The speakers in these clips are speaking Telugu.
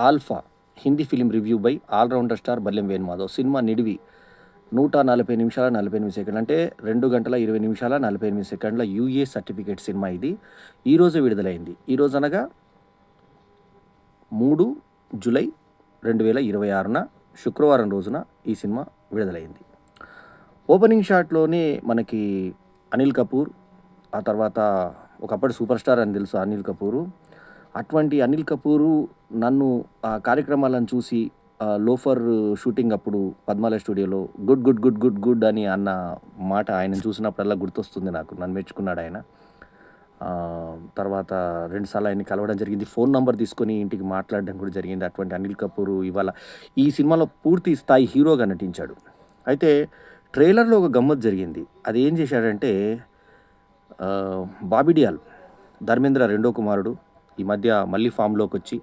Alpha Hindi film review by allrounder star Ballem Venumadhav. సినిమా నిడివి 140 నిమిషాల 48 సెకండ్లు, అంటే 2 గంటల 20 నిమిషాల 48 సెకండ్ల యూఏ సర్టిఫికేట్ సినిమా ఇది. ఈరోజు విడుదలైంది. ఈరోజు అనగా 3 జూలై 2026న శుక్రవారం రోజున ఈ సినిమా విడుదలైంది. ఓపెనింగ్ షాట్లోనే మనకి అనిల్ కపూర్, ఆ తర్వాత ఒకప్పటి సూపర్ స్టార్ అని తెలుసు అనిల్ కపూరు. అటువంటి అనిల్ కపూరు నన్ను ఆ కార్యక్రమాలను చూసి లోఫర్ షూటింగ్ అప్పుడు పద్మాలయ స్టూడియోలో good good good good good అని అన్న మాట ఆయనను చూసినప్పుడల్లా గుర్తొస్తుంది నాకు. నన్ను మెచ్చుకున్నాడు ఆయన. తర్వాత 2 సార్లు ఆయన్ని కలవడం జరిగింది. ఫోన్ నంబర్ తీసుకొని ఇంటికి మాట్లాడడం కూడా జరిగింది. అటువంటి అనిల్ కపూరు ఇవాళ ఈ సినిమాలో పూర్తి స్థాయి హీరోగా నటించాడు. అయితే ట్రైలర్లో ఒక గమ్మత్ జరిగింది. అది ఏం చేశాడంటే బాబీ డియాల్, ధర్మేంద్ర రెండో కుమారుడు, ఈ మధ్య మళ్ళీ ఫామ్లోకి వచ్చి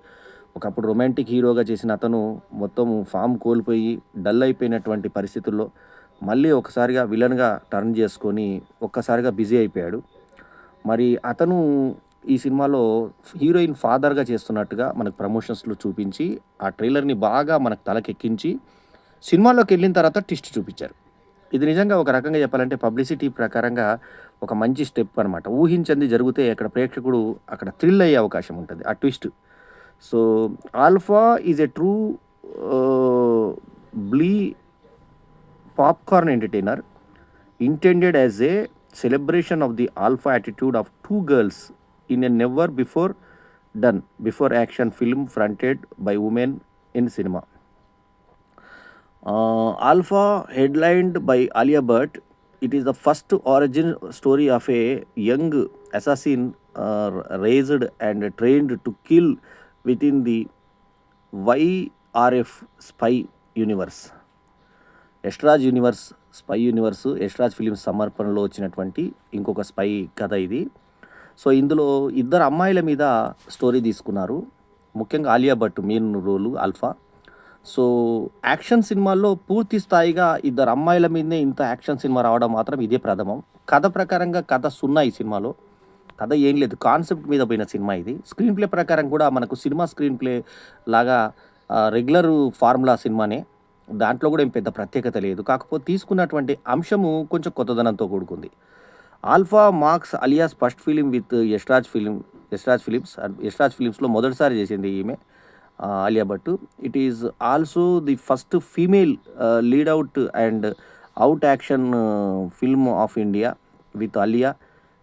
ఒకప్పుడు రొమాంటిక్ హీరోగా చేసిన అతను మొత్తం ఫామ్ కోల్పోయి డల్ అయిపోయినటువంటి పరిస్థితుల్లో మళ్ళీ ఒకసారిగా విలన్గా టర్న్ చేసుకొని ఒక్కసారిగా బిజీ అయిపోయాడు. మరి అతను ఈ సినిమాలో హీరోయిన్ ఫాదర్గా చేస్తున్నట్టుగా మనకు ప్రమోషన్స్లో చూపించి ఆ ట్రైలర్ని బాగా మనకు తలకెక్కించి సినిమాలోకి వెళ్ళిన తర్వాత ట్విస్ట్ చూపించారు. ఇది నిజంగా ఒక రకంగా చెప్పాలంటే పబ్లిసిటీ ప్రకారంగా ఒక మంచి స్టెప్ అనమాట. ఊహించింది జరిగితే అక్కడ ప్రేక్షకుడు అక్కడ థ్రిల్ అయ్యే అవకాశం ఉంటుంది ఆ twist. So Alpha is a truly popcorn entertainer intended as a celebration of the alpha attitude of two girls in a never before action film fronted by women in cinema. Alpha, headlined by Alia Bhatt, it is the first origin story of a young assassin raised and trained to kill within the YRF spy universe. Yashraj universe, spy universe, Yashraj films సమర్పణలో వచ్చినటువంటి ఇంకొక స్పై కథ ఇది. సో ఇందులో ఇద్దరు అమ్మాయిల మీద స్టోరీ తీసుకున్నారు. ముఖ్యంగా ఆలియా భట్ మెయిన్ రోలు ఆల్ఫా. సో యాక్షన్ సినిమాల్లో పూర్తి స్థాయిగా ఇద్దరు అమ్మాయిల మీదనే ఇంత యాక్షన్ సినిమా రావడం మాత్రం ఇదే ప్రథమం. కథ ప్రకారంగా కథ సున్నా ఈ సినిమాలో. కథ ఏం లేదు, కాన్సెప్ట్ మీద పోయిన సినిమా ఇది. స్క్రీన్ ప్లే ప్రకారం కూడా మనకు సినిమా స్క్రీన్ ప్లే లాగా రెగ్యులర్ ఫార్ములా సినిమానే. దాంట్లో కూడా ఏం పెద్ద ప్రత్యేకత లేదు. కాకపోతే తీసుకున్నటువంటి అంశము కొంచెం కొత్తదనంతో కూడుకుంది. Alpha marks alias first film with Yashraj ఫిలిమ్స్లో మొదటిసారి చేసింది ఈమె Alia Bhatt. It is also the first female lead out and out action film of India with Alia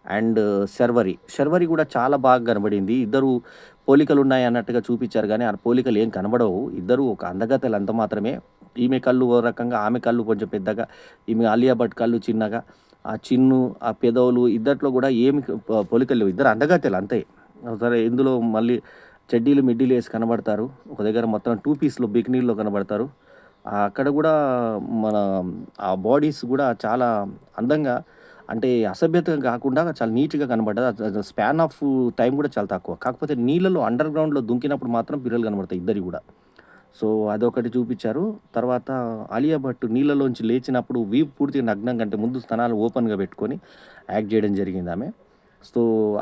and Sharvari కూడా చాలా బాగా కనబడింది. ఇద్దరు పోలికలు ఉన్నాయి అన్నట్టుగా చూపించారు, కానీ ఆ పోలికలు ఏం కనబడవు. ఇద్దరు ఒక అందగతలు అంత మాత్రమే. ఈమె కళ్ళు ఓ రకంగా, ఆమె కళ్ళు కొంచెం పెద్దగా, ఈమె ఆలియా భట్ కళ్ళు చిన్నగా, ఆ చిన్ను ఆ పెదవులు ఇద్దట్లో కూడా ఏమి పోలికలు లేవు. ఇద్దరు అందగతలు అంతే. సరే, ఇందులో మళ్ళీ చెడ్డీలు మిడ్డీలు వేసి కనబడతారు. ఒక దగ్గర మొత్తం 2 పీస్లో బికినీల్లో కనబడతారు. అక్కడ కూడా మన ఆ బాడీస్ కూడా చాలా అందంగా, అంటే అసభ్యతగా కాకుండా చాలా నీట్గా కనబడ్డది. స్పాన్ ఆఫ్ టైం కూడా చాలా తక్కువ. కాకపోతే నీళ్ళలో అండర్ గ్రౌండ్లో దుంకినప్పుడు మాత్రం పిల్లలు కనబడతాయి ఇద్దరు కూడా. సో అదొకటి చూపించారు. తర్వాత ఆలియా భట్ నీళ్ళలోంచి లేచినప్పుడు వీపు పూర్తిగా నగ్నం కంటే ముందు స్తనాలు ఓపెన్గా పెట్టుకొని యాక్ట్ చేయడం జరిగింది ఆమె. సో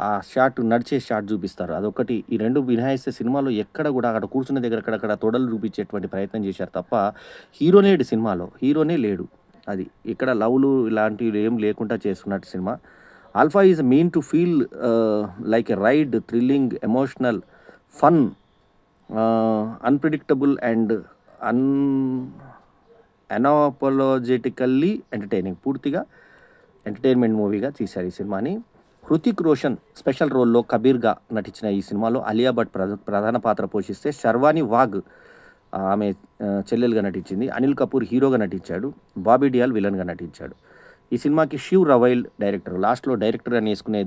ఆ షాట్, నడిచే షాట్ చూపిస్తారు, అదొకటి. ఈ రెండు వినాయిస్తే సినిమాలో ఎక్కడ కూడా అక్కడ కూర్చున్న దగ్గర అక్కడక్కడ తొడలు చూపించేటువంటి ప్రయత్నం చేశారు తప్ప హీరోనే లేడు సినిమాలో, హీరోనే లేడు. అది ఇక్కడ లవ్లు ఇలాంటివి ఏం లేకుండా చేస్తున్నట్టు సినిమా. Alpha is meant to feel like a ride, thrilling, emotional, fun, unpredictable and unapologetically entertaining. పూర్తిగా ఎంటర్టైన్మెంట్ మూవీగా తీశారు ఈ సినిమాని. హృతిక్ రోషన్ స్పెషల్ రోల్లో కబీర్గా నటించిన ఈ సినిమాలో అలియా భట్ ప్రధాన పాత్ర పోషిస్తే శర్వాని వాగ్ ఆమె చెల్లెలుగా నటించింది. అనిల్ కపూర్ హీరోగా నటించాడు. బాబీ డియాల్ విలన్గా నటించాడు. ఈ సినిమాకి శివ్ రవైల్ డైరెక్టర్. లాస్ట్లో డైరెక్టర్ అని వేసుకునే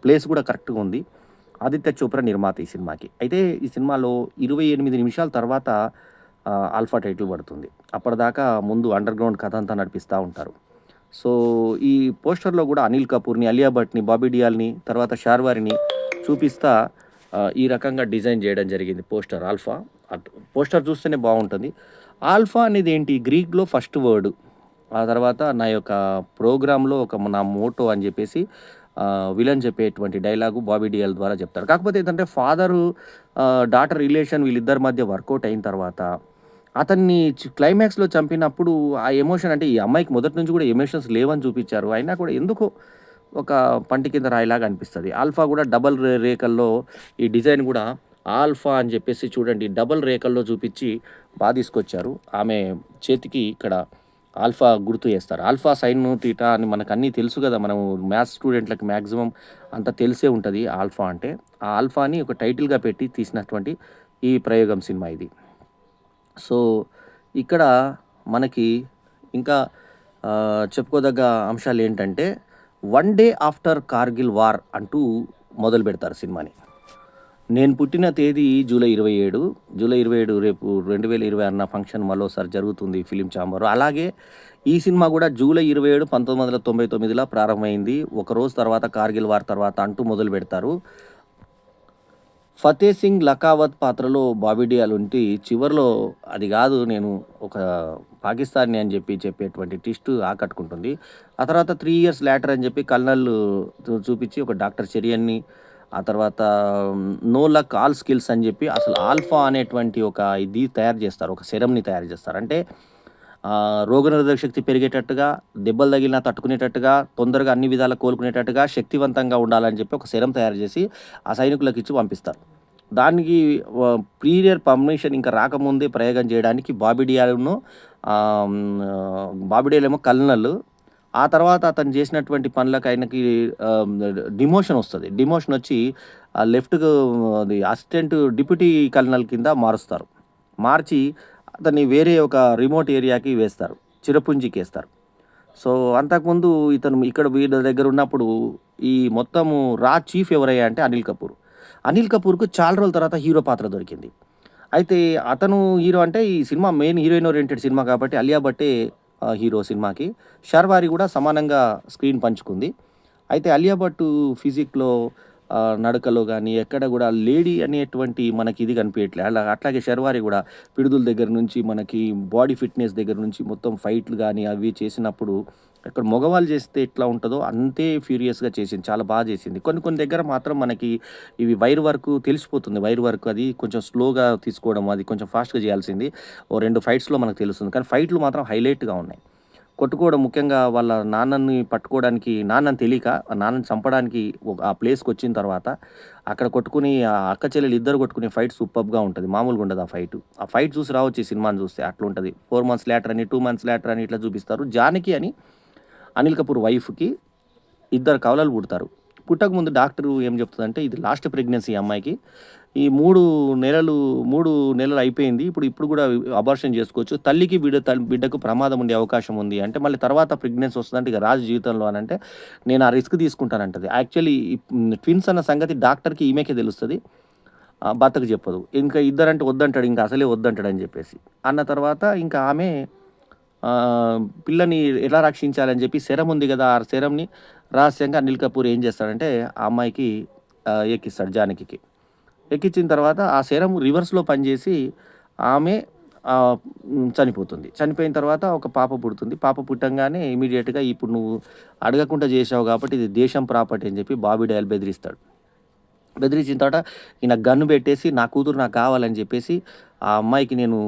ప్లేస్ కూడా కరెక్ట్గా ఉంది. ఆదిత్య చోప్రా నిర్మాత ఈ సినిమాకి. అయితే ఈ సినిమాలో 28 నిమిషాల తర్వాత ఆల్ఫా టైటిల్ పడుతుంది. అప్పటిదాకా ముందు అండర్ గ్రౌండ్ కథ అంతా నడిపిస్తూ ఉంటారు. సో ఈ పోస్టర్లో కూడా అనిల్ కపూర్ని, అలియా భట్ని, బాబీ డియాల్ని, తర్వాత షార్వారిని చూపిస్తా ఈ రకంగా డిజైన్ చేయడం జరిగింది పోస్టర్ ఆల్ఫా. పోస్టర్ చూస్తేనే బాగుంటుంది. ఆల్ఫా అనేది ఏంటి, గ్రీక్లో ఫస్ట్ వర్డ్. ఆ తర్వాత నా యొక్క ప్రోగ్రాంలో నా మోటో అని చెప్పేసి విలన్ చెప్పేటువంటి డైలాగు బాబీ డియోల్ ద్వారా చెప్తాడు. కాకపోతే ఏంటంటే ఫాదరు డాటర్ రిలేషన్ వీళ్ళిద్దరి మధ్య వర్కౌట్ అయిన తర్వాత అతన్ని క్లైమాక్స్‌లో చంపినప్పుడు ఆ ఎమోషన్ అంటే ఈ అమ్మాయికి మొదటి నుంచి కూడా ఎమోషన్స్ లేవని చూపిచ్చారు. అయినా కూడా ఎందుకో ఒక పంటి కింద రాయిలాగా అనిపిస్తది. ఆల్ఫా గూడా డబుల్ రేఖల్లో ఈ డిజైన్ గూడా ఆల్ఫా అని జెప్పేసి చూడండి డబుల్ రేఖల్లో చూపిచ్చి తీసుకొచ్చారు. ఆమె చేతికి ఇక్కడ ఆల్ఫా గుర్తు ఏస్తారు. ఆల్ఫా, సైన్, తీటా అని మనకన్నీ తెలుసు గదా! మనము మ్యాథ్స్ స్టూడెంట్‌లకి మాక్సిమం అంతా తెలిసే ఉంటది ఆల్ఫా అంటే. ఆ ఆల్ఫాని ఒక టైటిల్‌గా పెట్టి తీసినటువంటి ఈ ప్రయోగం సినిమా ఇది. సో, ఇక్కడ మనకి ఇంకా చెప్పుకోదగ్గ అంశాలేంటంటే, 'one day after Kargil war' అంటూ మొదలుపెడతారు సినిమాని. నేను పుట్టిన తేదీ జూలై 27. జూలై 27 రేపు 2026 ఫంక్షన్ మరోసారి జరుగుతుంది ఫిల్మ్ చాంబర్‌లో. అలాగే ఈ సినిమా గూడా జూలై 27, 1999ల ప్రారంభమైంది. ఒకరోజు తర్వాత కార్గిల్ వార్ తర్వాత అంటూ మొదలుపెడతారు. ఫతే సింగ్ లకావత్ పాత్రలో బాబీ డియోల్ ఉండి చివర్లో అది గాదు నేను ఒక పాకిస్తానీ అని చెప్పేటువంటి ట్విస్ట్ ఆకట్టుకుంటుంది. ఆ తర్వాత 3 ఇయర్స్ లేటర్ అని చెప్పి కల్నల్ చూపిచ్చి ఒక డాక్టర్ చెరియన్‌ని ఆ తర్వాత 'నో లక్ ఆల్ స్కిల్స్' అని చెప్పి అసలు ఆల్ఫా అనేటువంటి ఒక ఇది తయారు జేస్తారు. ఒక సెరమ్‌ని తయారు జేస్తారు. అంటే రోగనిరోధక శక్తి పెరిగేటట్టుగా, దెబ్బలు తగిలినా తట్టుకునేటట్టుగా, తొందరగా అన్ని విధాలా కోలుకునేటట్టుగా, శక్తివంతంగా ఉండాలని చెప్పి ఒక సెరమ్ తయారు జేసి ఆ సైనికులకిచ్చి పంపిస్తారు. దానికి ప్రీవియర్ పర్మిషన్ ఇంకా రాకముందే ప్రయోగం చేయడానికి బాబీ డియోల్‌ను బాబీ డియోల్ ఏమో కల్నల్. ఆ తర్వాత అతను చేసినటువంటి పనులకు ఆయనకి డిమోషన్ వస్తది. డిమోషన్ వచ్చి లెఫ్ట్‌కు అది అసిస్టెంట్ డిప్యూటీ కల్నల్ కింద మారుస్తారు. మార్చి అతన్ని వేరే ఒక రిమోట్ ఏరియాకి వేస్తారు. చిరపుంజికేస్తారు. సో, అంతకుముందు ఇతను ఇక్కడ వీళ్ళ దగ్గర ఉన్నప్పుడు ఈ మొత్తము చీఫ్ ఎవరయ్యా అంటే అనిల్ కపూర్. అనిల్ కపూర్‌కు చాలా రోజుల తర్వాత హీరో పాత్ర దొరికింది. అయితే అతను హీరో అంటే ఈ cinema main heroine oriented cinema కాబట్టి అలియా భట్టే హీరో సినిమాకి. శర్వారి కూడా సమానంగా స్క్రీన్ పంచుకుంది. అయితే అలియా భట్ ఫిజిక్‌లో నడకలో గాని ఎక్కడ గూడా లేడీ అనేటువంటి మనకి ఇది కనిపియట్లే. అట్లాగే శర్వారి గూడా పిడుదుల దగ్గర నుంచి మనకి బాడీ ఫిట్‌నెస్ దగ్గర నుంచి మొత్తం ఫైట్‌లు గాని అవి చేసినప్పుడు ఇక్కడ మగవాళ్ళు చేస్తే ఎట్లా ఉంటదో అంతే ఫ్యూరియస్‌గా చేసింది. చాలా చేసింది. కొన్ని కొన్ని దగ్గర మాత్రం మనకి ఇవి వైర్ వర్క్ తెలిసిపోతుంది. వైర్ వర్క్ అది కొంచెం స్లోగా తీసుకోవడం అది కొంచెం ఫాస్ట్‌గా చేయాల్సింది. ఓ 2 ఫైట్స్‌లో మనకు తెలుస్తుంది. కానీ ఫైట్‌లు మాత్రం హైలైట్‌గా ఉన్నాయి. కొట్టుకోవడం ముఖ్యంగా వాళ్ళ నాన్నని పట్టుకోవడానికి నాన్నని తెలియక ఆ నాన్నని చంపడానికి ఆ ప్లేస్‌కొచ్చిన తర్వాత అక్కడ కొట్టుకుని ఆ అక్క చెల్లెలు ఇద్దరు కొట్టుకునే ఫైట్ సూపర్బ్‌గా ఉంటది. మామూలుగా ఉండదు ఆ ఫైటు. ఆ ఫైట్ చూసి రావచ్చు ఈ సినిమాని చూస్తే అట్లుంటది. 4 మంత్స్ లేటర్ అని, 2 మంత్స్ లేటర్ అని ఇట్లా చూపిస్తారు. జానకి అని అనిల్ కపూర్ వైఫ్‌కి ఇద్దరు కవలలు పుడతారు. పుట్టకముందు డాక్టరు ఏం చెప్తదంటే, ఇది లాస్ట్ ప్రెగ్నెన్సీ ఈ అమ్మాయికి. ఈ 3 నెలలు అయిపోయింది. ఇప్పుడు కూడా అబార్షన్ చేసుకోవచ్చు. తల్లికి బిడ్డకు ప్రమాదం ఉండే అవకాశం ఉంది. అంటే మళ్ళీ తర్వాత ప్రెగ్నెన్సీ వస్తదంటే ఇక రాజు జీవితంలో అనంటే, నేను ఆ రిస్క్ తీసుకుంటానంటది. యాక్చువల్లీ ట్విన్స్ అన్న సంగతి డాక్టర్‌కి ఈమెకే తెలుస్తది. భర్తకు చెప్పదు. ఇంకా ఇద్దరంటే వద్దంటాడు. ఇంక అసలే వద్దంటాడని చెప్పేసి. అన్న తర్వాత ఇంకా ఆమె పిల్లని ఎలా రక్షించాలని చెప్పి సెరమ్ ఉంది గదా! ఆ సెరమ్‌ని రహస్యంగా అనిల్ కపూర్ ఏం చేస్తాడంటే, ఆ అమ్మాయికి ఎక్కిస్తాడు జానకికి. ఎక్కించిన తర్వాత ఆ సెరమ్ రివర్స్‌లో పనిచేసి ఆమె చనిపోతుంది. చనిపోయిన తర్వాత ఒక పాప పుడుతుంది. పాప పుట్టంగానే ఇమ్మీడియేట్‌గా ఇప్పుడు నువ్వు అడగకుండా చేశావు కాబట్టి ఇది దేశం ప్రాపర్టీ అని చెప్పి బాబీ డయల్ బెదిరిస్తాడు. బెదిరించిన తర్వాత ఈయన గన్ పెట్టేసి నా కూతురు నాకు కావాలని చెప్పేసి ఆ అమ్మాయికి నేను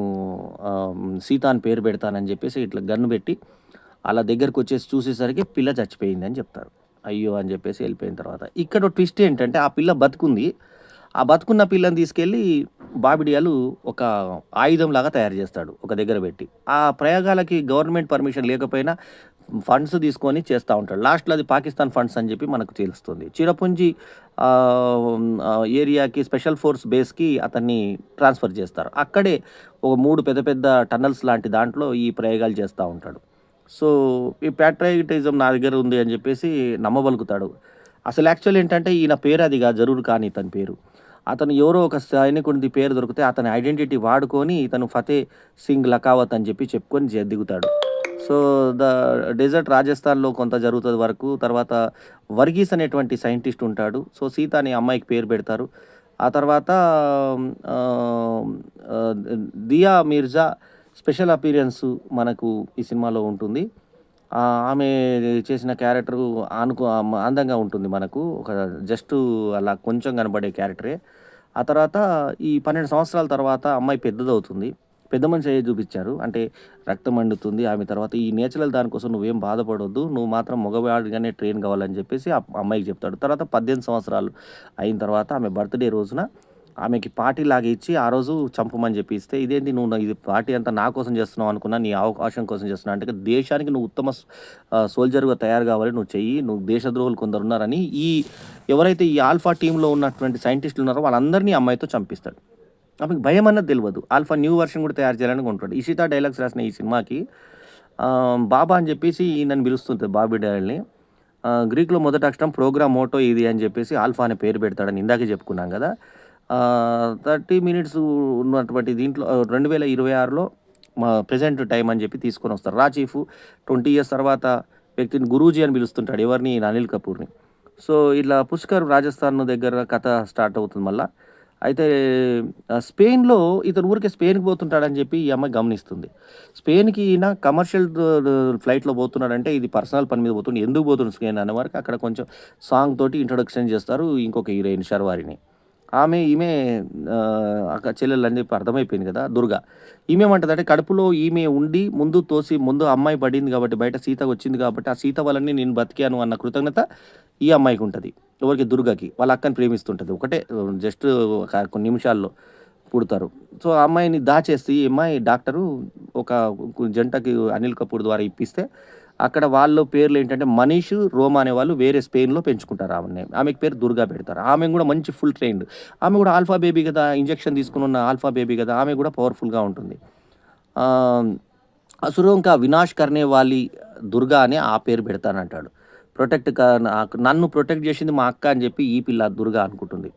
సీత అని పేరు పెడతానని చెప్పేసి ఇట్లా గన్ పెట్టి అలా దగ్గరకొచ్చేసి చూసేసరికి పిల్ల చచ్చిపోయిందని చెప్తారు. అయ్యో! అని చెప్పేసి ఎళ్ళిపోయిన తర్వాత ఇక్కడ ట్విస్ట్ ఏంటంటే ఆ పిల్ల బతికుంది. ఆ బతుకున్న పిల్లని తీసుకెళ్ళి బాబిడియాలు ఒక ఆయుధంలాగా తయారు చేస్తాడు ఒక దగ్గర పెట్టి. ఆ ప్రయోగాలకి గవర్నమెంట్ పర్మిషన్ లేకపోయినా ఫండ్స్ తీసుకొని చేస్తా ఉంటాడు. లాస్ట్‌లో అది పాకిస్తాన్ ఫండ్స్ అని చెప్పి మనకు తెలుస్తుంది. చిరపుంజి ఏరియాకి స్పెషల్ ఫోర్స్ బేస్‌కి అతన్ని ట్రాన్స్‌ఫర్ చేస్తారు. అక్కడే ఒక 3 పెద్ద పెద్ద టన్నెల్స్ లాంటి దాంట్లో ఈ ప్రయోగాలు చేస్తా ఉంటాడు. సో, ఈ ప్యాట్రియాటిజం నా దగ్గర ఉంది అని చెప్పేసి నమ్మబలుకుతాడు. అసలు యాక్చువల్ ఏంటంటే ఈయన పేరు అది కాదు జరూర్ ఖాన్ ఇతని పేరు. అతను ఎవరో ఒక సైనికునిది పేరు దొరికితే అతని ఐడెంటిటీ వాడుకొని ఇతను ఫతే సింగ్ లకావత్ అని చెప్పి చెప్పుకొని దిగుతాడు. సో, ద డెజర్ట్ రాజస్థాన్‌లో కొంత జరుగుతది వరకు. తర్వాత వర్గీస్ అనేటువంటి సైంటిస్ట్ ఉంటాడు. సో, సీత అనే అమ్మాయికి పేరు పెడతారు. ఆ తర్వాత ఆహ్, ఆహ్, దియా మిర్జా స్పెషల్ అపియరెన్స్ మనకు ఈ సినిమాలో ఉంటుంది. ఆమె చేసిన క్యారెక్టరు అందంగా ఉంటుంది మనకు. ఒక జస్టు అలా కొంచెం కనబడే క్యారెక్టరే. ఆ తర్వాత ఈ 12 సంవత్సరాల తర్వాత అమ్మాయి పెద్దదవుతుంది. పెద్ద మనిషి అయ్యేది చూపిచ్చారు. అంటే రక్తం మండుతుంది. ఆమె తర్వాత ఈ నేచురల్ దానికోసం నువ్వేం బాధపడొద్దు. నువ్వు మాత్రం మగవాడిగానే ట్రైన్ కావాలని చెప్పేసి ఆ అమ్మాయికి చెప్తాడు. తర్వాత 18 సంవత్సరాలు అయిన తర్వాత ఆమె బర్త్‌డే రోజున ఆమెకి పార్టీలాగా ఇచ్చి ఆ రోజు చంపమని చెప్పి ఇస్తే, ఇదేంటి నువ్వు ఇది పార్టీ అంతా నా కోసం చేస్తున్నావు అనుకున్నా, నీ అవకాశం కోసం చేస్తున్నావు అంటే దేశానికి నువ్వు ఉత్తమ సోల్జర్‌గా తయారు కావాలి. నువ్వు చెయ్యి. నువ్వు దేశద్రోహులు కొందరున్నారని ఎవరైతే ఈ ఆల్ఫా టీమ్‌లో ఉన్నటువంటి సైంటిస్టులు ఉన్నారో వాళ్ళందరిని ఆ అమ్మాయితో చంపిస్తాడు. ఆమెకి భయమన్నది తెలవదు. ఆల్ఫా న్యూ వెర్షన్ కూడా తయారు చేయాలనుకుంటాడు. ఇషితా డైలాగ్స్ రాసిన ఈ సినిమాకి బాబా అని చెప్పేసి ఈయనని పిలుస్తుంటది బాబీ డయల్‌ని. గ్రీక్‌లో మొదటి అక్షరం ప్రోగ్రామ్ మోటో ఇది అని చెప్పేసి ఆల్ఫా అనే పేరు పెడతాడని ఇందాకే చెప్పుకున్నాం గదా! 30 మినిట్స్ ఉన్నటువంటి దీంట్లో 2026లో ప్రెజెంట్ టైమ్ అని చెప్పి తీసుకొనొస్తారు. 'రా చీఫ్' 20 ఇయర్స్ తర్వాత వ్యక్తిని గురూజీ అని పిలుస్తుంటాడు. ఎవరిని? ఈయన అనిల్ కపూర్‌ని. సో, ఇట్లా 'పుష్కర్' రాజస్థాన్ దగ్గర కథ స్టార్ట్ అవుతుంది మళ్ళా. అయితే స్పెయిన్‌లో ఇతను ఊరికే స్పెయిన్‌కి పోతుంటాడని చెప్పి ఈ అమ్మాయి గమనిస్తుంది. స్పెయిన్‌కి ఈయన కమర్షియల్ ఫ్లైట్‌లో పోతున్నాడంటే ఇది పర్సనల్ పని మీద పోతుండు. ఎందుకు పోతుండు స్పెయిన్ అనే వరకు అక్కడ కొంచెం సాంగ్ తోటి ఇంట్రొడక్షన్ చేస్తారు. ఇంకొక హీరోయిన్ 'శర్వారిని.' ఈమె అక్క చెల్లెలని చెప్పి అర్థమైపోయింది కదా! దుర్గ. ఈమెమంటదంటే కడుపులో ఈమె ఉండి ముందు అమ్మాయి పడింది కాబట్టి బయట సీత వచ్చింది కాబట్టి, ఆ సీత వల్లనే నేను బతికాను అన్న కృతజ్ఞత ఈ అమ్మాయికుంటది. ఎవరికి? దుర్గకి. వాళ్ళ అక్కని ప్రేమిస్తుంటది. ఒకటే జస్ట్ కొన్ని నిమిషాల్లో పుడతారు. సో, ఆ అమ్మాయిని దాచేసి ఈ అమ్మాయి డాక్టరు ఒక జంటకి అనిల్ కపూర్ ద్వారా ఇప్పిస్తే, అక్కడ వాళ్ళ పేర్లేంటంటే మనీష్, రోమా అనేవాళ్ళు వేరే స్పెయిన్‌లో పెంచుకుంటారు ఆమెని. ఆమెకి పేరు దుర్గా పెడతారు. ఆమె గూడా మంచి ఫుల్ ట్రైన్డ్. ఆమె గూడా ఆల్ఫా బేబీ గదా! ఇంజెక్షన్ తీసుకొనున్న ఆల్ఫా బేబీ గదా! ఆమె గూడా పవర్‌ఫుల్‌గా ఉంటుంది. ఆహ్, అసురోం కా వినాష్ కర్నే వాలి దుర్గా అని ఆ పేరు పెడతానంటాడు. ప్రొటెక్ట్ క నన్ను ప్రొటెక్ట్ జేసింది మా అక్క అని జెప్పి ఈ పిల్ల దుర్గా అనుకుంటుంది.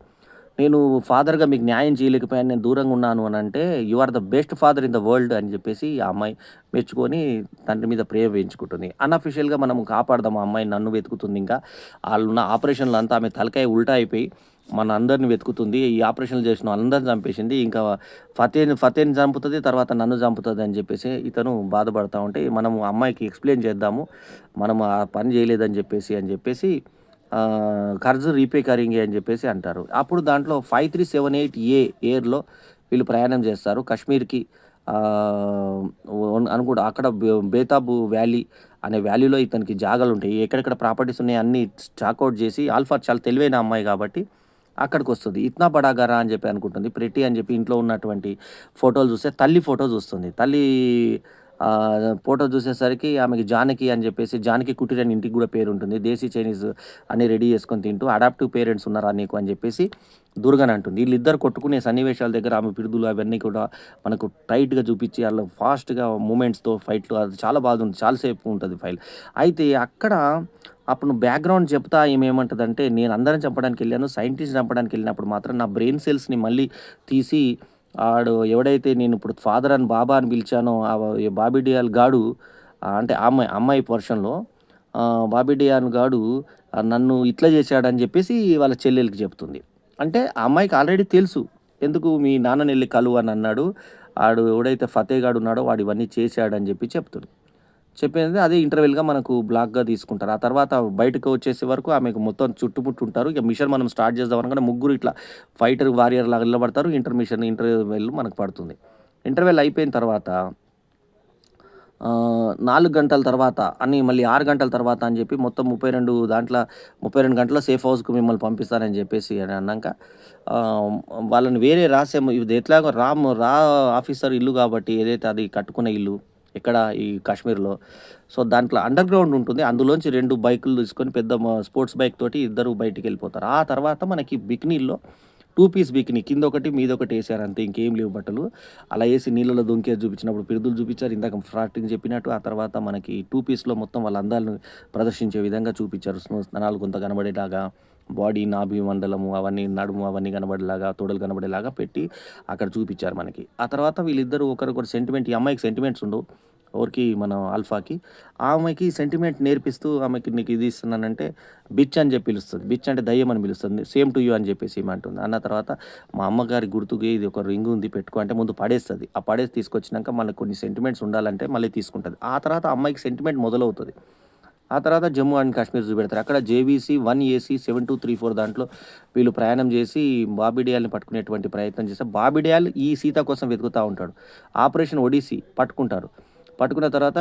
నేను ఫాదర్‌గా మీకు న్యాయం చేయలేకపోయాను. నేను దూరంగా ఉన్నాను అనంటే, "you are the best father in the world" అని చెప్పేసి ఆ అమ్మాయి మెచ్చుకొని తండ్రి మీద ప్రేమ పెంచుకుంటుంది. అన్‌అఫిషియల్‌గా మనం కాపాడదాం ఆ అమ్మాయిని నన్ను వెతుకుతుంది ఇంకా. ఆళ్ళున్న ఆపరేషన్‌లో అంతా ఆమె తలకాయ ఉల్టా అయిపోయి మనందరిని వెతుకుతుంది. ఈ ఆపరేషన్‌లు చేసిన వాళ్ళందరిని చంపేసింది. ఇంకా ఫతేని చంపుతది. తర్వాత నన్ను చంపుతది అని చెప్పేసి ఇతను బాధపడతా ఉంటే, మనం ఆ అమ్మాయికి ఎక్స్‌ప్లెయిన్ చేద్దాము. మనం ఆ పని చేయలేదని చెప్పేసి కర్జ్ రీపే కరింగే అని చెప్పేసి అంటారు. అప్పుడు దాంట్లో 5378 ఎయిర్‌లో వీళ్ళు ప్రయాణం చేస్తారు. కశ్మీర్‌కి ఆహ్, అనుకుంటా అక్కడ బేతాబు వ్యాలీ అనే వ్యాలీలో ఇతనికి జాగాలుంటాయి. ఎక్కడెక్కడ ప్రాపర్టీస్ ఉన్నాయో అన్నీ చాకౌట్ చేసి ఆల్ఫా చాలా తెలివైన అమ్మాయి కాబట్టి అక్కడికొస్తది. ఇత్నా బడా ఘరా అని చెప్పి అనుకుంటుంది. ప్రెటీ అని చెప్పి ఇంట్లో ఉన్నటువంటి ఫోటోలు చూస్తే తల్లి ఫోటో చూస్తుంది. తల్లి ఫోటో చూసేసరికి ఆమెకి జానకి అని చెప్పేసి జానకి కుటీర్ అని ఇంటికి కూడా పేరుంటుంది. దేశీ, చైనీస్ అన్నీ రెడీ చేసుకొని తింటూ అడాప్టివ్ పేరెంట్స్ ఉన్నారా నీకు అని చెప్పేసి దుర్గని అంటుంది. వీళ్ళిద్దరు కొట్టుకునే సన్నివేశాల దగ్గర ఆమె పిడుదులు అవన్నీ కూడా మనకు టైట్‌గా చూపించి ఆళ్ళు ఫాస్ట్‌గా మూవ్‌మెంట్స్‌తో ఫైట్‌లు అది చాలా బాగుంది. చాలా సేపు ఉంటది ఫైల్. అయితే అక్కడ అప్పుడు బ్యాక్‌గ్రౌండ్ చెప్తా ఈమేమంటదంటే, నేను అందరిని చంపడానికెళ్ళాను. సైంటిస్ట్‌ని చంపడానికెళ్ళినప్పుడు మాత్రం నా బ్రెయిన్ సెల్స్‌ని మళ్ళీ తీసి ఆడు ఎవడైతే నేనిప్పుడు ఫాదర్ అని బాబా అని పిలిచానో బాబీ డియాల్ గాడు అంటే అమ్మాయి వర్షన్‌లో బాబీ డియాన్ గాడు నన్ను ఇట్లా చేశాడని చెప్పేసి వాళ్ళ చెల్లెలికి చెప్తుంది. అంటే ఆ అమ్మాయికి ఆల్రెడీ తెలుసు. ఎందుకు మీ నాన్ననెళ్లి కలువు అని అన్నాడు. ఆడు ఎవడైతే ఫతే గాడున్నాడో వాడు ఇవన్నీ చేశాడని చెప్పి చెప్తుంది. చెప్పింది అదే ఇంటర్వెల్‌గా మనకు బ్లాక్‌గా తీసుకుంటారు. ఆ తర్వాత బయటకు వచ్చేసే వరకు ఆమెకు మొత్తం చుట్టుముట్టుంటారు. ఇక మిషన్ మనం స్టార్ట్ చేద్దాం అనగానే ముగ్గురు ఇట్లా ఫైటర్ వారియర్ లాగా నిలబడతారు. ఇంటర్వెల్ మనకు పడుతుంది. ఇంటర్వెల్ అయిపోయిన తర్వాత 4 గంటల తర్వాత అని మళ్ళీ 6 గంటల తర్వాత అని చెప్పి మొత్తం 32 గంటల్లో సేఫ్ హౌస్‌కి మిమ్మల్ని పంపిస్తానని చెప్పేసి అని అన్నాక ఆహ్, వాళ్ళని వేరే ఇది ఎట్లాగో రా ఆఫీసర్ ఇల్లు కాబట్టి ఏదైతే అది కట్టుకున్న ఇల్లు ఎక్కడ ఈ కాశ్మీర్‌లో. సో, దాంట్లో అండర్ గ్రౌండ్ ఉంటుంది. అందులోంచి 2 బైకులు తీసుకొని పెద్ద స్పోర్ట్స్ బైక్ తోటి ఇద్దరు బయటికెళ్ళిపోతారు. ఆ తర్వాత మనకి బికినీల్లో 2 పీస్ బికినీ కిందొకటి, మీదొకటి ఏసారు అంతే. ఇంకేం లేవు బట్టలు. అలా ఏసి నీళ్ళలో దొంకేది చూపించినప్పుడు పిరుదులు చూపించారు. ఇందాక స్టార్టింగ్ చెప్పినట్టు. ఆ తర్వాత మనకి 2 పీస్‌లో మొత్తం వాళ్ళ అందాలను ప్రదర్శించే విధంగా చూపించారు. స్తనాలు కొంత కనబడేలాగా, బాడీ, నాభి మండలము అవన్నీ, నడుము అవన్నీ కనబడేలాగా, తొడలు కనబడేలాగా పెట్టి అక్కడ చూపించారు మనకి. ఆ తర్వాత వీళ్ళిద్దరూ ఒకరికొకరు సెంటిమెంట్ ఈ అమ్మాయికి సెంటిమెంట్స్ ఉండవు. ఎవరికి మన ఆల్ఫాకి. ఆమెకి సెంటిమెంట్ నేర్పిస్తూ ఆమెకి నీకు ఇది ఇస్తున్నానంటే బిచ్ అని చెప్పి పిలుస్తది. బిచ్ అంటే దయ్యం అని పిలుస్తది. సేమ్ టు యూ అని చెప్పేసి ఈమె అంటుంది. అన్న తర్వాత మా అమ్మగారి గుర్తుకి ఇది ఒక రింగ్ ఉంది పెట్టుకో అంటే ముందు పడేస్తది. ఆ పడేసి తీసుకొచ్చినాక మళ్ళీ కొన్ని సెంటిమెంట్స్ ఉండాలంటే మళ్ళీ తీసుకుంటది. ఆ తర్వాత అమ్మాయికి సెంటిమెంట్ మొదలవుతది. ఆ తర్వాత జమ్మూ అండ్ కాశ్మీర్ చూపెడతారు. అక్కడ జేవీసీ 1 ఏసీ 7234 దాంట్లో వీళ్ళు ప్రయాణం చేసి బాబీ డియాల్‌ని పట్టుకునేటువంటి ప్రయత్నం చేస్తే, బాబీ డియాల్ ఈ సీత కోసం వెతుకుతా ఉంటాడు. ఆపరేషన్ ఒడిసీ పట్టుకుంటారు. పట్టుకున్న తర్వాత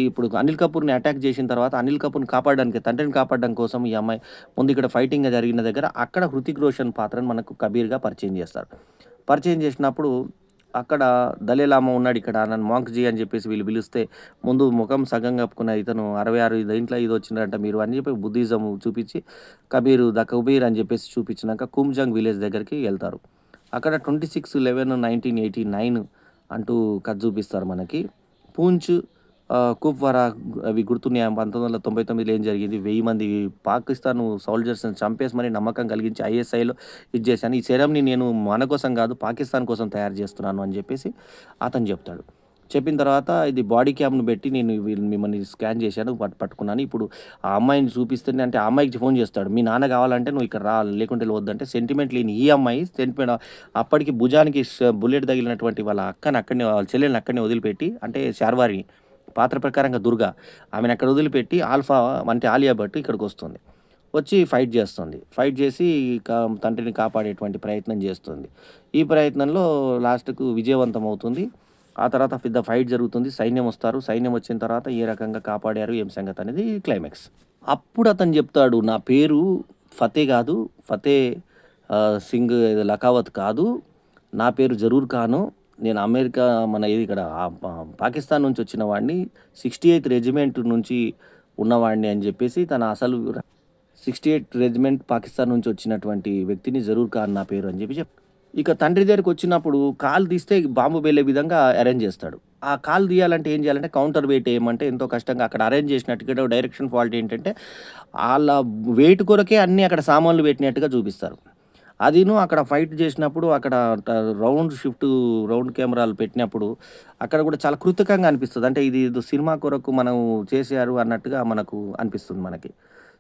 ఇప్పుడు అనిల్ కపూర్‌ని అటాక్ చేసిన తర్వాత అనిల్ కపూర్‌ని కాపాడడానికి తండ్రిని కాపాడడం కోసం ఈ అమ్మాయి ముందు ఇక్కడ ఫైటింగ్ జరిగిన దగ్గర అక్కడ హృతిక్ రోషన్ పాత్రను మనకు కబీర్‌గా పరిచయం చేస్తారు. పరిచయం చేసినప్పుడు అక్కడ దలైలామా ఉన్నాడు ఇక్కడ నన్ను మాంక్‌జీ అని చెప్పేసి వీళ్ళు పిలిస్తే ముందు ముఖం సగం కప్పుకున్న ఇతను 66 దీంట్లో ఇదొచ్చినరంట మీరు అని చెప్పి బుద్ధిజం చూపించి కబీర్ ద కబీర్ అని చెప్పేసి చూపించినాక కుంజంగ్ విలేజ్ దగ్గరికి వెళ్తారు. అక్కడ 26/11/1989 అంటూ కథ చూపిస్తారు మనకి. పూంచ్, కుప్వారా అవి గుర్తున్నాయా? 1999లో ఏం జరిగింది? 1000 మంది పాకిస్తాన్ సోల్జర్స్‌ని చంపేసి మరి నమ్మకం కలిగించి ఐఎస్ఐలో ఇది చేశాను. ఈ సెరమ్‌ని నేను మన కోసం కాదు పాకిస్తాన్ కోసం తయారు చేస్తున్నాను అని చెప్పేసి అతను చెప్తాడు. చెప్పిన తర్వాత ఇది బాడీ క్యామ్‌ని పెట్టి నేను మిమ్మల్ని స్కాన్ చేశాను. పట్టుకున్నాను. ఇప్పుడు ఆ అమ్మాయిని చూపిస్తేనే అంటే ఆ అమ్మాయికి ఫోన్ చేస్తాడు. మీ నాన్న కావాలంటే నువ్వు ఇక్కడ రా లేకుంటే వద్దంటే సెంటిమెంట్ లేని ఈ అమ్మాయి సెంటిమెంట్ అప్పటికి భుజానికి బుల్లెట్ తగిలినటువంటి వాళ్ళ అక్కని అక్కడనే వాళ్ళ చెల్లెల్ని అక్కడనే వదిలిపెట్టి అంటే శార్వారిని పాత్ర ప్రకారంగా దుర్గా ఆమెను అక్కడ వదిలిపెట్టి ఆల్ఫా అంటే ఆలియా భట్ ఇక్కడికొస్తుంది. వచ్చి ఫైట్ చేస్తుంది. ఫైట్ చేసి తండ్రిని కాపాడేటువంటి ప్రయత్నం చేస్తుంది. ఈ ప్రయత్నంలో లాస్ట్‌కు విజయవంతం అవుతుంది. ఆ తర్వాత పెద్ద ఫైట్ జరుగుతుంది. సైన్యం వస్తారు. సైన్యం వచ్చిన తర్వాత ఏ రకంగా కాపాడారు ఏం సంగతి అనేది క్లైమాక్స్. అప్పుడు అతను చెప్తాడు నా పేరు ఫతే కాదు. ఫతే సింగ్ లఖావత్ కాదు. నా పేరు జరూర్ ఖాను. నేను అమెరికా మన ఇది ఇక్కడ పాకిస్తాన్ నుంచి వచ్చిన వాడిని. 68th రెజిమెంట్ నుంచి ఉన్నవాడిని అని చెప్పేసి తన అసలు 68 రెజిమెంట్ పాకిస్తాన్ నుంచి వచ్చినటువంటి వ్యక్తిని జరూర్ ఖాన్ నా పేరు అని చెప్పి ఇక తండ్రి దగ్గరికొచ్చినప్పుడు కాలు తీస్తే బాంబు పేలే విధంగా అరేంజ్ చేస్తాడు. ఆ కాలు తీయాలంటే ఏం చేయాలంటే కౌంటర్ వెయిట్ ఏయమంటే ఎంతో కష్టంగా అక్కడ అరేంజ్ చేసినట్టుగా డైరెక్షన్ ఫాల్ట్ ఏంటంటే ఆళ్ళ వెయిట్ కొరకే అన్నీ అక్కడ సామాన్లు పెట్టినట్టుగా చూపిస్తారు. అదీను అక్కడ ఫైట్ చేసినప్పుడు అక్కడ ట రౌండ్ షిఫ్ట్ రౌండ్ కెమెరాలు పెట్టినప్పుడు అక్కడ కూడా చాలా కృతకంగా అనిపిస్తది. అంటే ఇది ఏదో సినిమా కొరకు మనం చేశారు అన్నట్టుగా మనకు అనిపిస్తుంది మనకి.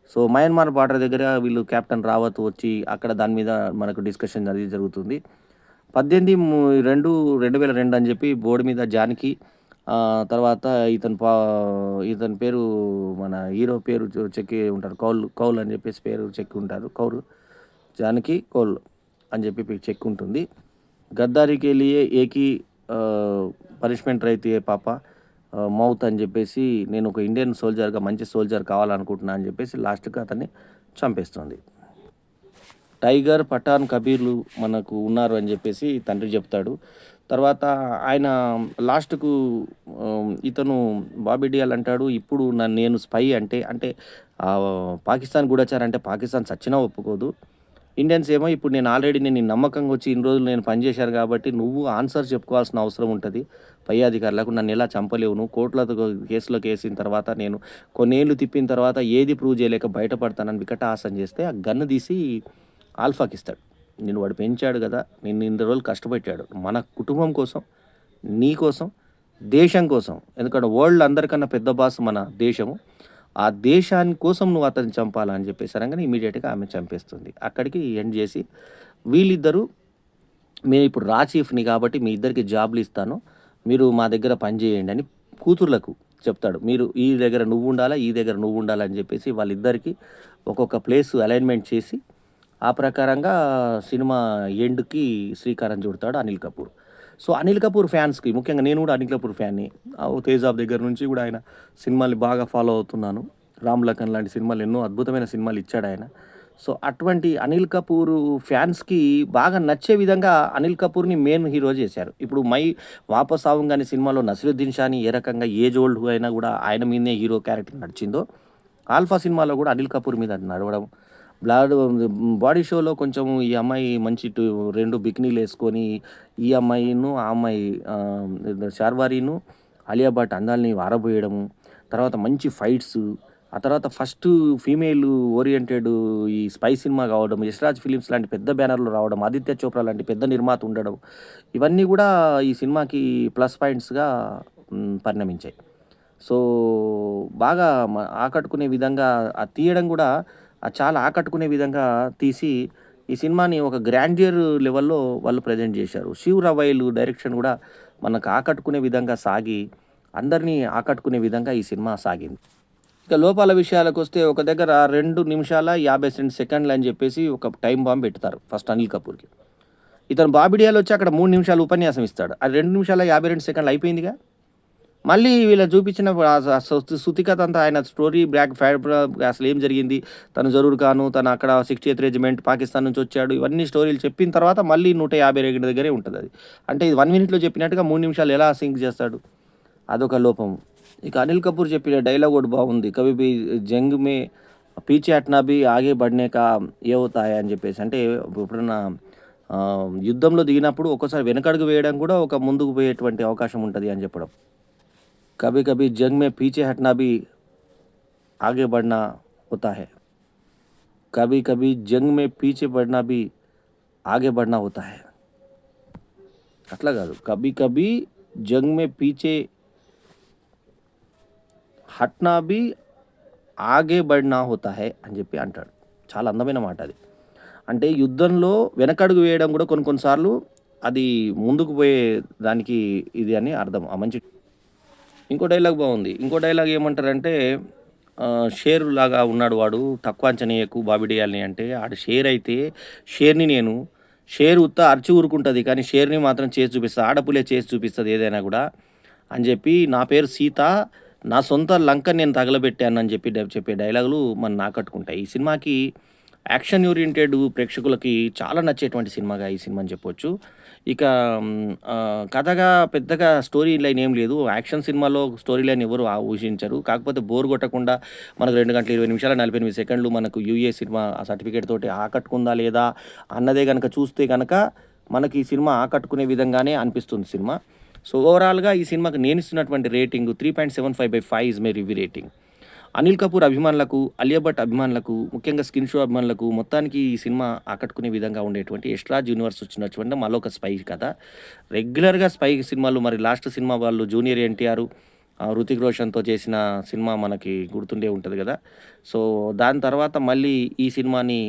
సో, మయన్మార్ బార్డర్ దగ్గర వీళ్ళు కెప్టెన్ రావత్ వచ్చి అక్కడ దాని మీద మనకు డిస్కషన్ అది జరుగుతుంది. 18/2/2002 అని చెప్పి బోర్డ్ మీద జానకి తర్వాత ఇతని పేరు మన హీరో పేరు చెక్కి ఉంటారు. కౌల్ అని చెప్పేసి పేరు చెక్కి ఉంటారు. జానకి కౌల్ అని చెప్పి చెక్ ఉంటుంది. గద్దారి కే లియే ఏక్ హీ పనిష్మెంట్ రహితీ హై పాపా మౌత్ అని చెప్పేసి నేను ఒక ఇండియన్ సోల్జర్‌గా మంచి సోల్జర్ కావాలనుకుంటున్నా అని చెప్పేసి లాస్ట్‌కి అతన్ని చంపేస్తుంది. టైగర్, పఠాన్, కబీర్‌లు మనకు ఉన్నారు అని జెప్పేసి తండ్రి జెప్తాడు. తర్వాత ఆయన లాస్ట్‌కు ఇతను బాబీ డియాల్ అంటాడు, "ఇప్పుడు నేను స్పై అంటే పాకిస్తాన్ గూఢచారి అంటే పాకిస్తాన్ చచ్చినా ఒప్పుకోదు. ఇండియన్స్ ఏమో ఇప్పుడు నేను నమ్మకంగా వచ్చి ఇన్ని రోజులు నేను పనిచేశాను గాబట్టి నువ్వు ఆన్సర్ చెప్పుకోవాల్సిన అవసరం ఉంటది. పై అధికారులకు నన్నెలా చంపలేవు నువ్వు. కోర్టులతో కేసులో కేసిన తర్వాత నేను కొన్నేళ్ళు తిప్పిన తర్వాత ఏది ప్రూవ్ జేయలేక బయటపడతానని" వికటాసన జేస్తే ఆ గన్ తీసి ఆల్ఫాకిస్తాడు. నిన్ను వాడు పెంచాడు గదా! నిన్ను ఇన్ని రోజులు కష్టపెట్టాడు. మన కుటుంబం కోసం, నీ కోసం, దేశం కోసం. ఎందుకంటే వరల్డ్‌లో అందరికన్నా పెద్ద బాస్ మన దేశము. ఆ దేశాని కోసం నువ్వు అతన్ని చంపాలా అని చెప్పేసి అనంగానే ఇమ్మీడియేట్‌గా ఆమె చంపేస్తుంది. అక్కడికి ఎండ్ జేసి వీళ్ళిద్దరూ నేనిప్పుడు చీఫ్‌ని కాబట్టి మీ ఇద్దరికి జాబ్‌లిస్తాను. మీరు మా దగ్గర పని జేయండి అని కూతుర్లకు చెప్తాడు. మీరు ఈ దగ్గర నువ్వుండాలా, ఈ దగ్గర నువ్వుండాలా అని జెప్పేసి వాళ్ళిద్దరికీ ఒక్కొక్క ప్లేస్ అలైన్‌మెంట్ చేసి ఆ ప్రకారంగా సినిమా ఎండ్‌కి శ్రీకారం చుడతాడు అనిల్ కపూర్. సో, అనిల్ కపూర్ ఫ్యాన్స్‌కి ముఖ్యంగా నేను గూడా అనిల్ కపూర్ ఫ్యాన్‌ని. 'తేజాబ్' దగ్గర నుంచి గూడా ఆయన సినిమాల్ని బాగా ఫాలో అవుతున్నాను. 'రామ్ లఖన్' లాంటి సినిమాలు ఎన్నో అద్భుతమైన సినిమాలు ఇచ్చాడాయన. సో, అటువంటి అనిల్ కపూర్ ఫ్యాన్స్‌కి బాగా నచ్చే విధంగా అనిల్ కపూర్‌ని మెయిన్ హీరో చేశారు. ఇప్పుడు 'వాపస్ ఆऊँगा' సినిమాలో నసీరుద్దీన్ షాని ఏ రకంగా ఏజ్ ఓల్డ్ అయినా గూడా ఆయన మీదనే హీరో క్యారెక్టర్ నడిచిందో, 'ఆల్ఫా' సినిమాలో గూడా అనిల్ కపూర్ మీద నడవడం బ్లాడ్ బాడీ షోలో కొంచెం ఈ అమ్మాయి మంచి 2 బికినీలేసుకొని ఈ అమ్మాయిను, ఆ అమ్మాయి శార్వారీను, ఆలియా భట్ అందాల్ని ఆరబోయడము. తర్వాత మంచి ఫైట్సు. ఆ తర్వాత ఫస్టు ఫీమేల్ ఓరియెంటెడ్ ఈ స్పై సినిమా కావడం, యశ్‌రాజ్ ఫిలిమ్స్ లాంటి పెద్ద బ్యానర్‌లో రావడం, ఆదిత్య చోప్రా లాంటి పెద్ద నిర్మాత ఉండడం. ఇవన్నీ గూడా ఈ సినిమాకి ప్లస్ పాయింట్స్‌గా పరిణమించాయి. సో, బాగా ఆకట్టుకునే విధంగా తీయడం గూడా చాలా ఆకట్టుకునే విధంగా తీసి, ఈ సినిమాని ఒక గ్రాండియర్ లెవెల్‌లో వాళ్ళు ప్రెజెంట్ జేశారు. 'శివ్ రవైలు' డైరెక్షన్ గూడా మనకు ఆకట్టుకునే విధంగా సాగి, అందరిని ఆకట్టుకునే విధంగా ఈ సినిమా సాగింది. ఇక లోపాల విషయాలకొస్తే ఒక దగ్గర 2 నిమిషాల 52 సెకండ్లని జెప్పేసి ఒక టైమ్ బాంబ్ బెడతారు ఫస్ట్ అనిల్ కపూర్‌కి. ఇతను 'బాబిడియాలో' వచ్చి అక్కడ 3 నిమిషాలు ఉపన్యాసం ఇస్తాడు. ఆ 2 నిమిషాల 52 సెకండ్లు అయిపోయిందిగా. మళ్ళీ వీళ్ళు చూపించిన సుత్తి కథ అంతా ఆయన స్టోరీ అసలేం జరిగింది, తను జరూర్ ఖాను, తను అక్కడ 68th రెజిమెంట్ పాకిస్తాన్ నుంచి వచ్చాడు, ఇవన్నీ స్టోరీలు చెప్పిన తర్వాత మళ్ళీ 152 దగ్గరే ఉంటదది. అంటే ఇది 1 మినిట్‌లో చెప్పినట్టుగా 3 నిమిషాలు ఎలా సింక్ చేస్తాడు? అదొక లోపం. ఇక అనిల్ కపూర్ చెప్పిన డైలాగ్ ఒకటి బాగుంది. 'కభీ భీ జంగ్ మే పీछे हटना भी ఆగే बढ़ने का ये होता है' అని చెప్పేసి. అంటే ఎప్పుడన్నా యుద్ధంలో దిగినప్పుడు ఒక్కోసారి వెనకడుగు వేయడం కూడా ఒక ముందుకు పోయేటువంటి అవకాశం ఉంటది అని చెప్పడం. 'కభీ కభీ జంగ్ మే పీछे हटना भी आगे बढ़ना होता है. कभी कभी जंग में पीछे बढ़ना भी आगे बढ़ना होता है' అట్లా కాదు. 'కభీ కభీ జంగ్ మే పీछे హట్నా బి ఆగే బడినా హోతా హై అని చెప్పి అంటాడు. చాలా అందమైన మాట అది. అంటే యుద్ధంలో వెనకడుగు వేయడం కూడా కొన్ని కొన్ని సార్లు అది ముందుకు పోయే దానికి ఇది అని అర్థం. ఆ మంచి ఇంకో డైలాగ్ బాగుంది. ఇంకో డైలాగ్ ఏమంటారంటే షేరు లాగా ఉన్నాడు వాడు, తక్కువ అంచనా ఎయకు బాబిడియాల్ని అంటే, ఆడు షేర్ అయితే షేర్‌ని నేను. షేర్ ఉత్త అరిచి ఊరుకుంటది. కానీ షేర్‌ని మాత్రం చేసి చూపిస్తది. ఆడపులే చేసి చూపిస్తది ఏదైనా గూడా అని జెప్పి, నా పేరు సీత, నా సొంత లంకని నేను తగలబెట్టానని చెప్పి చెప్పే డైలాగులు మనల్ని ఆకట్టుకుంటాయి. ఈ సినిమాకి యాక్షన్ ఓరియెంటెడ్ ప్రేక్షకులకి చాలా నచ్చేటువంటి సినిమాగా ఈ సినిమా అని చెప్పొచ్చు. ఇక కథగా పెద్దగా స్టోరీ లైన్ ఏం లేదు. యాక్షన్ సినిమాలో స్టోరీ లైన్ ఎవరు ఊహించరు. కాకపోతే బోర్ కొట్టకుండా మనకు 2 గంటల 20 నిమిషాల 48 సెకండ్లు మనకు యూఏ సినిమా ఆ సర్టిఫికేట్ తోటి ఆకట్టుకుందా లేదా అన్నదే గనక చూస్తే గనక మనకి ఈ సినిమా ఆకట్టుకునే విధంగానే అనిపిస్తుంది సినిమా. సో, ఓవరాల్‌గా ఈ సినిమాకి నేనిస్తున్నటువంటి rating 3.75/5 is my review rating. Anil Kapoor అభిమానులకు, అలియా భట్ అభిమానులకు, ముఖ్యంగా స్కిన్ షో అభిమానులకు మొత్తానికి ఈ సినిమా ఆకట్టుకునే విధంగా ఉండేటువంటి యష్‌రాజ్ యూనివర్స్ వచ్చినటువంటి మరొక స్పై కథ. రెగ్యులర్‌గా స్పై సినిమాలు మరి లాస్ట్ సినిమా వాళ్ళు జూనియర్ ఎన్టీఆర్, హృతిక్ రోషన్‌తో చేసిన సినిమా మనకి గుర్తుండే ఉంటది గదా! సో, దాని తర్వాత మళ్ళీ ఈ సినిమాని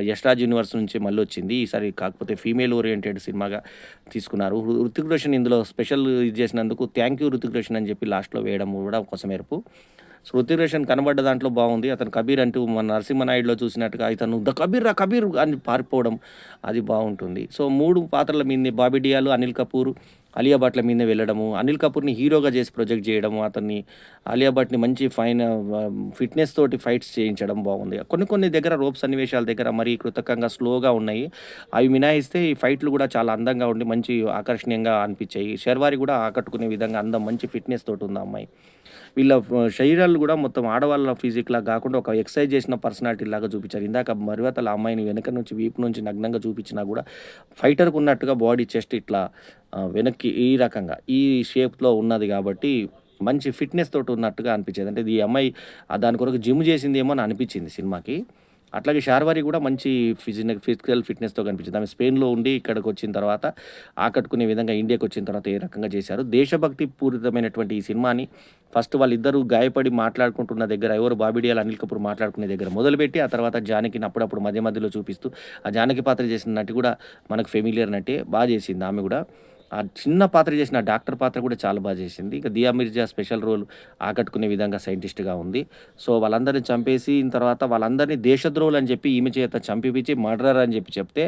యష్‌రాజ్ యూనివర్స్ నుంచి మళ్ళొచ్చింది. ఈసారి కాకపోతే ఫీమేల్ ఓరియెంటెడ్ సినిమాగా తీసుకున్నారు. హృతిక్ రోషన్ ఇందులో స్పెషల్ ఇది చేసినందుకు థాంక్ యూ హృతిక్ రోషన్ అని చెప్పి లాస్ట్‌లో వేయడం కూడా కొసమెరుపు. సో, హృతిక్ రోషన్ కనబడ్డ దాంట్లో బావుంది. అతను కబీర్ అంటూ మన 'నరసింహనాయుడులో' చూసినట్టుగా ఇతను ద కబీర్ రా కబీర్ అని పారిపోవడం అది బావుంటుంది. సో, 3 పాత్రల మీదనే బాబీ డియాలో, అనిల్ కపూర్, అలియా భట్‌ల మీదనే వెళ్ళడము, అనిల్ కపూర్‌ని హీరోగా చేసి ప్రొజెక్ట్ చేయడము, అతన్ని అలియా భట్‌ని మంచి ఫిట్‌నెస్ తోటి ఫైట్స్ చేయించడం బాగుంది. కొన్ని కొన్ని దగ్గర రోప్ సన్నివేశాల దగ్గర మరీ కృతకంగా స్లోగా ఉన్నాయి. అవి మినహాయిస్తే ఈ ఫైట్‌లు కూడా చాలా అందంగా ఉండి మంచి ఆకర్షణీయంగా అనిపించాయి. 'శర్వారి' కూడా ఆకట్టుకునే విధంగా అందం మంచి ఫిట్‌నెస్ తోటి ఉంది ఆ అమ్మాయి. వీళ్ళ శరీరాలు గూడా మొత్తం ఆడవాళ్ళ ఫిజిక్‌లా గాకుండా ఒక ఎక్సర్సైజ్ చేసిన పర్సనాలిటీలాగా చూపించారు. ఇందాక మరువతల అమ్మాయిని వెనక నుంచి వీపు నుంచి నగ్నంగా చూపించినా గూడా ఫైటర్‌కున్నట్టుగా బాడీ చెస్ట్ ఇట్లా వెనక్కి ఈ రకంగా ఈ షేప్‌లో ఉన్నది గాబట్టి మంచి ఫిట్‌నెస్ తోటి ఉన్నట్టుగా అనిపించేది. అంటే ఈ అమ్మాయి దాని కొరకు జిమ్ చేసిందేమో అని అనిపించింది సినిమాకి. అట్లాగే 'శార్వారి' గూడా మంచి ఫిజికల్ ఫిట్‌నెస్‌తో కనిపించింది. ఆమె స్పెయిన్‌లో ఉండి ఇక్కడికొచ్చిన తర్వాత ఆకట్టుకునే విధంగా ఇండియాకొచ్చిన తర్వాత ఏ రకంగా చేశారు. దేశభక్తి పూరితమైనటువంటి ఈ సినిమాని ఫస్ట్ వాళ్ళిద్దరూ గాయపడి మాట్లాడుకుంటున్న దగ్గర ఎవరు బాబీ డియోల్, అనిల్ కపూర్ మాట్లాడుకునే దగ్గర మొదలుపెట్టి ఆ తర్వాత జానకిని అప్పుడప్పుడు మధ్య మధ్యలో చూపిస్తూ ఆ జానకి పాత్ర చేసిన నటి కూడా మనకు ఫెమిలియర్ నటే. చేసింది ఆమె గూడా. ఆ చిన్న పాత్ర చేసిన డాక్టర్ పాత్ర కూడా చాలా చేసింది. ఇక 'దియా మిర్జా' స్పెషల్ రోల్ ఆకట్టుకునే విధంగా సైంటిస్ట్‌గా ఉంది. సో, వాళ్ళందరిని చంపేసిన తర్వాత వాళ్ళందరిని దేశద్రోహులని చెప్పి ఈమె చేత చంపిపిచ్చి మర్డరర్ అని చెప్పి చెప్తే,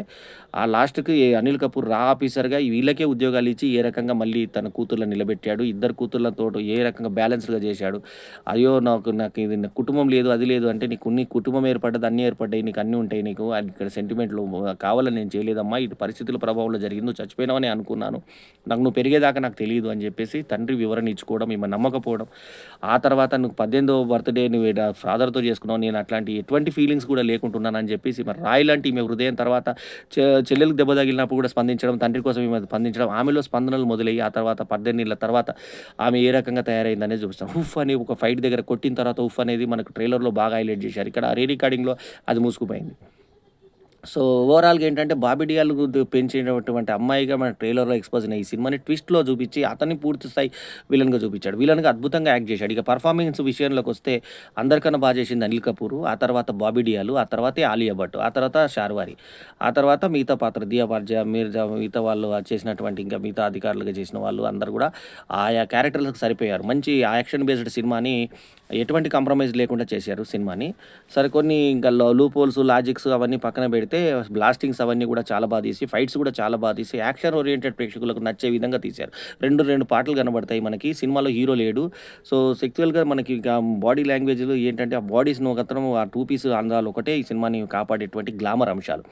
ఆ లాస్ట్‌కి అనిల్ కపూర్ ఆఫీసర్‌గా వీళ్ళకే ఉద్యోగాలిచ్చి ఏ రకంగా మళ్ళీ తన కూతుర్లని నిలబెట్టాడు. ఇద్దరు కూతుర్లతోటి ఏ రకంగా బ్యాలెన్స్‌డ్‌గా చేశాడు. అయ్యో! నాకు ఇది కుటుంబం లేదు, అది లేదు అంటే నీ కుటుంబం ఏర్పడ్డది, అన్నీ ఏర్పడ్డాయి. నీకు అన్నీ ఉంటాయి నీకు. అది ఇక్కడ సెంటిమెంట్‌లు కావాలని నేను చేయలేదమ్మా. ఇటు పరిస్థితుల ప్రభావంలో జరిగింది. నువ్వు చచ్చిపోయినావని అనుకున్నాను. నువ్వు పెరిగేదాకా నాకు తెలీదు అని చెప్పేసి తండ్రి వివరణ ఇచ్చుకోవడం, ఈమె నమ్మకపోవడం. ఆ తర్వాత నువ్వు 18వ బర్త్‌డే నువ్వు ఫాదర్‌తో చేసుకున్నావు. నేను అట్లాంటి ఎటువంటి ఫీలింగ్స్ కూడా లేకుంటున్నానని చెప్పేసి మరి రాయి లాంటి ఈమె హృదయం తర్వాత చెల్లెలికి దెబ్బ తగిలినప్పుడు కూడా స్పందించడం, తండ్రి కోసం ఈమె స్పందించడం, ఆమెలో స్పందనలు మొదలయ్యి ఆ తర్వాత 18 ఏళ్ల తర్వాత ఆమె ఏ రకంగా తయారైందనేది చూపిస్తాం. 'ఉఫ్' అని ఒక ఫైట్ దగ్గర కొట్టిన తర్వాత 'ఉఫ్' అనేది మనకు ట్రైలర్‌లో బాగా హైలైట్ చేశారు. ఇక్కడ రీ రికార్డింగ్‌లో అది మూసుకుపోయింది. సో, ఓవరాల్‌గా ఏంటంటే 'బాబీ డియోల్' పెంచినటువంటి అమ్మాయిగా మన ట్రైలర్‌లో ఎక్స్‌పోజ్ అయిన ఈ సినిమాని ట్విస్ట్‌లో చూపించి అతన్ని పూర్తి స్థాయి విలన్‌గా చూపించాడు. విలన్‌గా అద్భుతంగా యాక్ట్ చేశాడు. ఇక పెర్ఫార్మెన్స్ విషయంలోకొస్తే అందరికన్నా చేసింది 'అనిల్ కపూర్', ఆ తర్వాత 'బాబీ డియోల్', ఆ తర్వాతే 'ఆలియా భట్', ఆ తర్వాత 'శార్వారి', ఆ తర్వాత మిగతా పాత్ర 'దియా పర్జా', మిర్జా మిగతా వాళ్ళు చేసినటువంటి ఇంకా మిగతా అధికారులుగా చేసిన వాళ్ళు అందరూ కూడా ఆయా క్యారెక్టర్‌లకు సరిపోయారు. మంచి యాక్షన్ బేస్డ్ సినిమాని ఎటువంటి కాంప్రమైజ్ లేకుండా చేశారు సినిమాని. సరే కొన్ని ఇంకా లూప్ హోల్స్, లాజిక్స్ అవన్నీ పక్కన పెడితే బ్లాస్టింగ్స్ అవన్నీ కూడా చాలా తీసి, ఫైట్స్ కూడా చాలా తీసి, యాక్షన్ ఓరియెంటెడ్ ప్రేక్షకులకు నచ్చే విధంగా తీశారు. 2 పాటలు కనబడతాయి మనకి. సినిమాలో హీరో లేడు. సో, సెక్చువల్‌గా మనకి ఇక బాడీ లాంగ్వేజ్‌లు ఏంటంటే ఆ బాడీస్‌ని ఒకతను ఆ 2 పీస్ అందాలు ఒకటే ఈ సినిమాని కాపాడేటువంటి గ్లామర్ అంశాలు.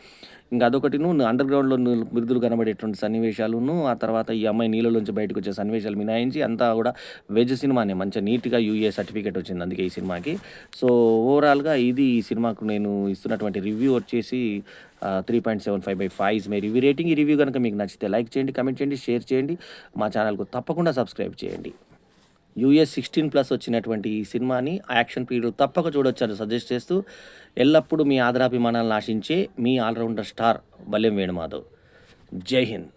ఇంక అదొకటిను అండర్ గ్రౌండ్‌లో బిరుదులు కనబడేటువంటి సన్నివేశాలును, ఆ తర్వాత ఈ అమ్మాయి నీళ్ళలోంచి బయటకొచ్చే సన్నివేశాలు మినహాయించి అంతా గూడా వెజ్ సినిమానే. మంచిగా నీట్‌గా యూఏ సర్టిఫికేట్ వచ్చింది అందుకే ఈ సినిమాకి. సో, ఓవరాల్‌గా ఇది ఈ సినిమాకు నేను ఇస్తున్నటువంటి రివ్యూ వచ్చేసి 3.75/5 ఈజ్ మై రివ్యూ రేటింగ్. ఈ రివ్యూ గనుక మీకు నచ్చితే లైక్ చేయండి, కామెంట్ చేయండి, షేర్ చేయండి. మా ఛానెల్‌కు తప్పకుండా సబ్స్క్రైబ్ చేయండి. యూఎస్ 16+ వచ్చినటువంటి ఈ సినిమాని యాక్షన్ పీరియడ్ తప్పక చూడొచ్చని సజెస్ట్ చేస్తూ, ఎల్లప్పుడూ మీ ఆదరాభిమానాలను ఆశించే మీ ఆల్‌రౌండర్ స్టార్ బల్లెం వేణుమాధవ్. జై హింద్.